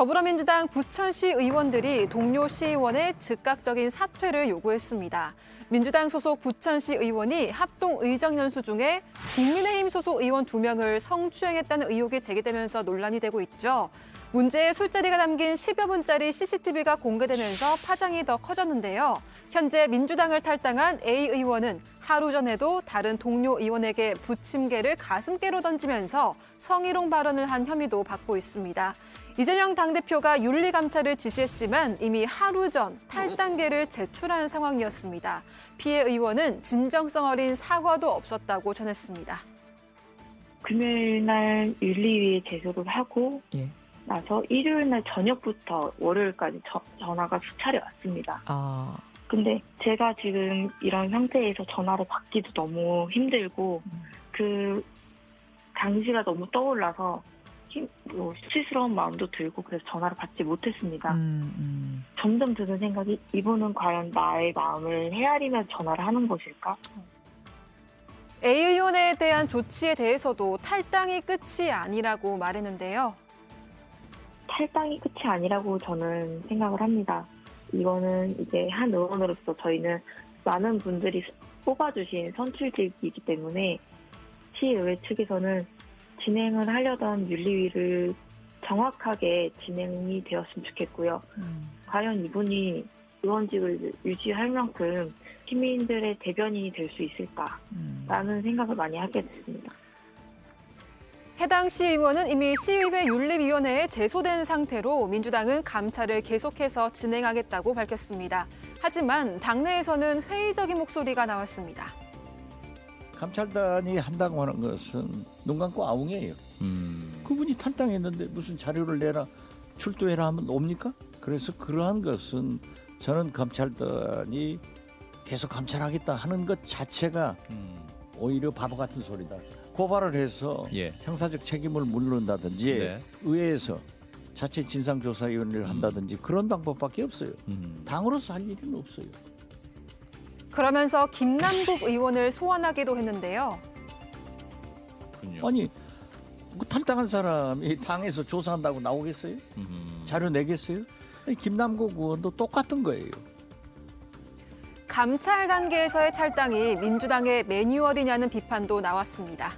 더불어민주당 부천시 의원들이 동료 시의원의 즉각적인 사퇴를 요구했습니다. 민주당 소속 부천시 의원이 합동 의정연수 중에 국민의힘 소속 의원 2명을 성추행했다는 의혹이 제기되면서 논란이 되고 있죠. 문제의 술자리가 담긴 10여 분짜리 CCTV가 공개되면서 파장이 더 커졌는데요. 현재 민주당을 탈당한 A 의원은 하루 전에도 다른 동료 의원에게 부침개를 가슴께로 던지면서 성희롱 발언을 한 혐의도 받고 있습니다. 이재명 당대표가 윤리감찰을 지시했지만 이미 하루 전 탈당계를 제출한 상황이었습니다. 피해 의원은 진정성 어린 사과도 없었다고 전했습니다. 금요일 날 윤리위에 제소를 하고 나서 일요일 날 저녁부터 월요일까지 전화가 수차례 왔습니다. 근데 제가 지금 이런 상태에서 전화를 받기도 너무 힘들고 그 당시가 너무 떠올라서 수치스러운 마음도 들고 그래서 전화를 받지 못했습니다. 점점 드는 생각이 이분은 과연 나의 마음을 헤아리며 전화를 하는 것일까? A 의원에 대한 조치에 대해서도 탈당이 끝이 아니라고 말했는데요. 탈당이 끝이 아니라고 저는 생각을 합니다. 이거는 이제 한 의원으로서 저희는 많은 분들이 뽑아주신 선출직이기 때문에 시의회 측에서는 진행을 하려던 윤리위를 정확하게 진행이 되었으면 좋겠고요. 과연 이분이 의원직을 유지할 만큼 시민들의 대변인이 될 수 있을까라는 생각을 많이 하게 됐습니다. 해당 시의원은 이미 시의회 윤리위원회에 제소된 상태로 민주당은 감찰을 계속해서 진행하겠다고 밝혔습니다. 하지만 당내에서는 회의적인 목소리가 나왔습니다. 감찰단이 한다고 하는 것은 눈 감고 아웅이에요. 그분이 탈당했는데 무슨 자료를 내라, 출두해라 하면 옵니까? 그래서 그러한 것은 저는 감찰단이 계속 감찰하겠다 하는 것 자체가 오히려 바보 같은 소리다. 고발을 해서 형사적 책임을 물는다든지 의회에서 자체 진상조사위원회를 한다든지 그런 방법밖에 없어요. 당으로서 할 일은 없어요. 그러면서 김남국 의원을 소환하기도 했는데요. 아니 탈당한 사람이 당에서 조사한다고 나오겠어요? 자료 내겠어요? 아니, 김남국 의원도 똑같은 거예요. 감찰 단계에서의 탈당이 민주당의 매뉴얼이냐는 비판도 나왔습니다.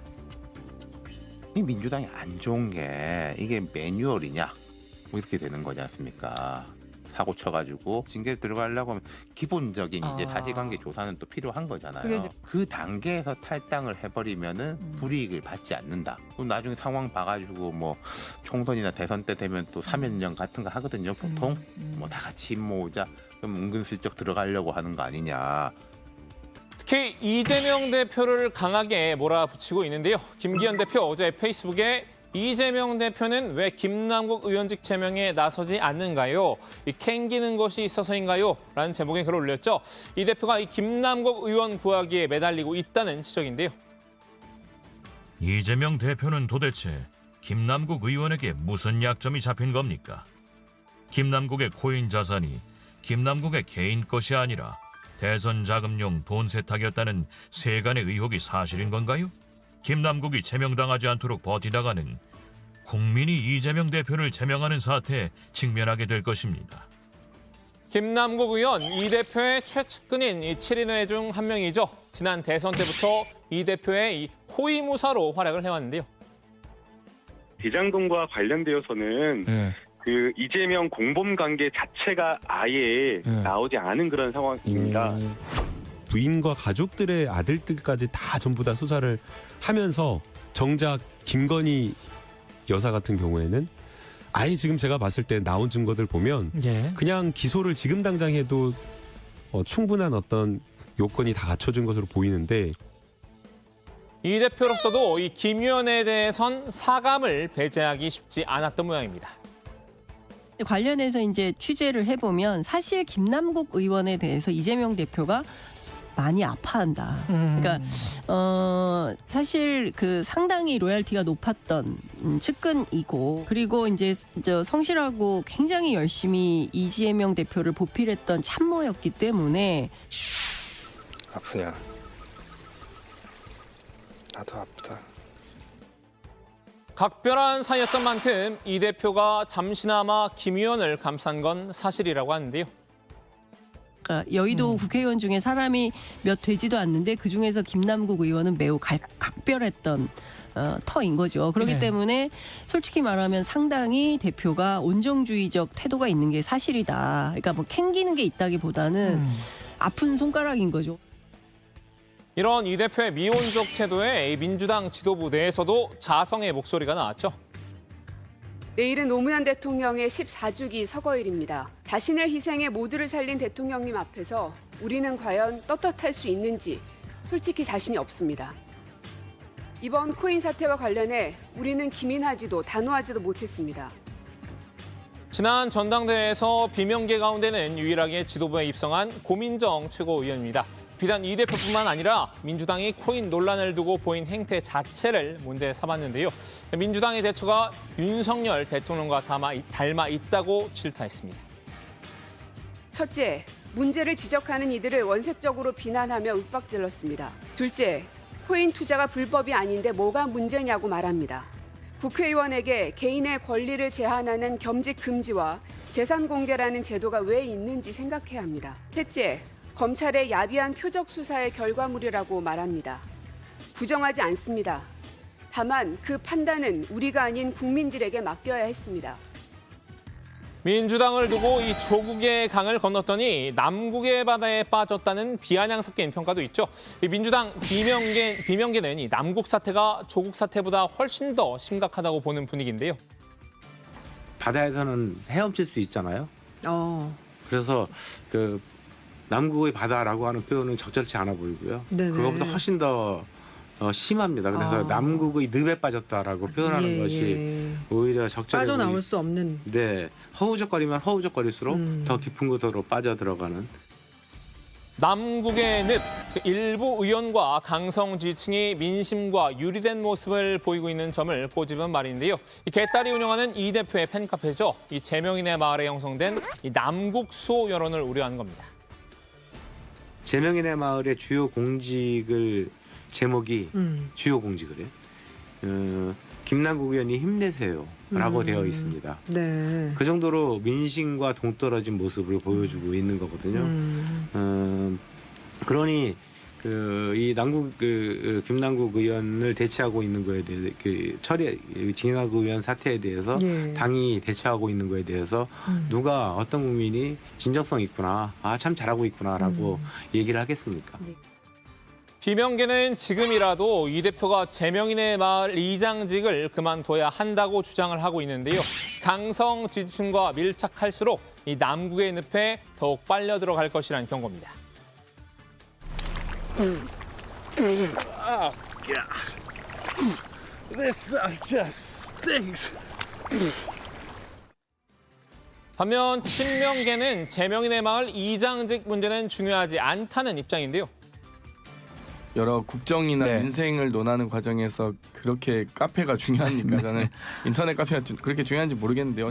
이 민주당이 안 좋은 게 이게 매뉴얼이냐 뭐 이렇게 되는 거지 않습니까? 사고 쳐가지고 징계 들어가려고 하면 기본적인 이제 사실관계 조사는 또 필요한 거잖아요. 그 단계에서 탈당을 해버리면은 불이익을 받지 않는다. 그럼 나중에 상황 봐가지고 뭐 총선이나 대선 때 되면 또 사면령 같은 거 하거든요. 보통 뭐 다 같이 힘 모으자. 그럼 은근슬쩍 들어가려고 하는 거 아니냐. 특히 이재명 대표를 강하게 몰아붙이고 있는데요. 김기현 대표 어제 페이스북에 이재명 대표는 왜 김남국 의원직 제명에 나서지 않는가요? 캥기는 것이 있어서인가요? 라는 제목의 글을 올렸죠. 이 대표가 이 김남국 의원 구하기에 매달리고 있다는 지적인데요. 이재명 대표는 도대체 김남국 의원에게 무슨 약점이 잡힌 겁니까? 김남국의 코인 자산이 김남국의 개인 것이 아니라 대선 자금용 돈 세탁이었다는 세간의 의혹이 사실인 건가요? 김남국이 제명당하지 않도록 버티다가는 국민이 이재명 대표를 제명하는 사태에 직면하게 될 것입니다. 김남국 의원, 이 대표의 최측근인 이 7인회 중 한 명이죠. 지난 대선 때부터 이 대표의 이 호위무사로 활약을 해왔는데요. 대장동과 관련되어서는 그 이재명 공범 관계 자체가 아예 나오지 않은 그런 상황입니다. 부인과 가족들의 아들들까지 다 전부 다 수사를 하면서 정작 김건희 여사 같은 경우에는 아예 지금 제가 봤을 때 나온 증거들 보면 그냥 기소를 지금 당장 해도 충분한 어떤 요건이 다 갖춰진 것으로 보이는데 이 대표로서도 이 김 의원에 대해선 사감을 배제하기 쉽지 않았던 모양입니다. 관련해서 이제 취재를 해보면 사실 김남국 의원에 대해서 이재명 대표가 많이 아파한다. 그러니까 사실 그 상당히 로열티가 높았던 측근이고 그리고 이제 성실하고 굉장히 열심히 이재명 대표를 보필했던 참모였기 때문에 아프냐? 나도 아프다. 각별한 사이였던 만큼 이 대표가 잠시나마 김 의원을 감싼 건 사실이라고 하는데요. 그러니까 여의도 국회의원 중에 사람이 몇 되지도 않는데 그중에서 김남국 의원은 매우 각별했던 터인 거죠. 그렇기 때문에 솔직히 말하면 상당히 대표가 온정주의적 태도가 있는 게 사실이다. 그러니까 뭐 캥기는 게 있다기보다는 아픈 손가락인 거죠. 이런 이 대표의 미온적 태도에 민주당 지도부 내에서도 자성의 목소리가 나왔죠. 내일은 노무현 대통령의 14주기 서거일입니다. 자신의 희생에 모두를 살린 대통령님 앞에서 우리는 과연 떳떳할 수 있는지 솔직히 자신이 없습니다. 이번 코인 사태와 관련해 우리는 기민하지도 단호하지도 못했습니다. 지난 전당대회에서 비명계 가운데는 유일하게 지도부에 입성한 고민정 최고위원입니다. 비단 이 대표뿐만 아니라 민주당이 코인 논란을 두고 보인 행태 자체를 문제 삼았는데요. 민주당의 대처가 윤석열 대통령과 닮아 있다고 질타했습니다. 첫째, 문제를 지적하는 이들을 원색적으로 비난하며 윽박질렀습니다. 둘째, 코인 투자가 불법이 아닌데 뭐가 문제냐고 말합니다. 국회의원에게 개인의 권리를 제한하는 겸직 금지와 재산 공개라는 제도가 왜 있는지 생각해야 합니다. 셋째, 검찰의 야비한 표적 수사의 결과물이라고 말합니다. 부정하지 않습니다. 다만 그 판단은 우리가 아닌 국민들에게 맡겨야 했습니다. 민주당을 두고 이 조국의 강을 건넜더니 남국의 바다에 빠졌다는 비아냥 섞인 평가도 있죠. 이 민주당 비명계는 이 남국 사태가 조국 사태보다 훨씬 더 심각하다고 보는 분위기인데요. 바다에서는 헤엄칠 수 있잖아요. 그래서 그 남국의 바다라고 하는 표현은 적절치 않아 보이고요. 그것보다 훨씬 더 심합니다. 그래서 남국의 늪에 빠졌다라고 표현하는 것이 오히려 적절해 빠져나올 수 없는. 네, 허우적거리면 허우적거릴수록 더 깊은 곳으로 빠져들어가는. 남국의 늪, 일부 의원과 강성 지지층이 민심과 유리된 모습을 보이고 있는 점을 꼬집은 말인데요. 이 개딸이 운영하는 이 대표의 팬카페죠. 이 제명인의 마을에 형성된 이 남국소 여론을 우려한 겁니다. 제명인의 마을의 주요 공직을 제목이 주요 공직을요. 김남국 의원이 힘내세요라고 되어 있습니다. 네. 그 정도로 민심과 동떨어진 모습을 보여주고 있는 거거든요. 그러니 이 남국 김남국 의원을 대체하고 있는 거에 대해 김남국 의원 사태에 대해서 당이 대처하고 있는 거에 대해서 누가 어떤 국민이 진정성 있구나, 참 잘하고 있구나라고 얘기를 하겠습니까? 비명계는 지금이라도 이 대표가 제명인의 마을 이장직을 그만둬야 한다고 주장을 하고 있는데요. 강성 지지층과 밀착할수록 이 남국의 늪에 더욱 빨려 들어갈 것이라는 경고입니다. 반면 친명계는 제명인의 마을 이장직 문제는 중요하지 않다는 입장인데요. 여러 국정이나 민생을 논하는 과정에서 그렇게 카페가 중요합니까? 저는 인터넷 카페가 그렇게 중요한지 모르겠는데요.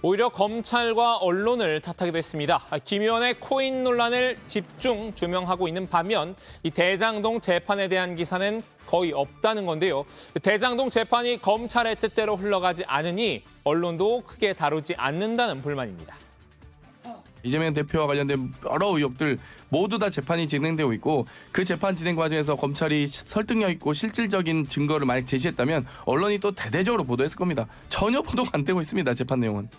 오히려 검찰과 언론을 탓하기도 했습니다. 김 의원의 코인 논란을 집중 조명하고 있는 반면 이 대장동 재판에 대한 기사는 거의 없다는 건데요. 대장동 재판이 검찰의 뜻대로 흘러가지 않으니 언론도 크게 다루지 않는다는 불만입니다. 이재명 대표와 관련된 여러 의혹들 모두 다 재판이 진행되고 있고 그 재판 진행 과정에서 검찰이 설득력 있고 실질적인 증거를 만약 제시했다면 언론이 또 대대적으로 보도했을 겁니다. 전혀 보도가 안 되고 있습니다. 재판 내용은.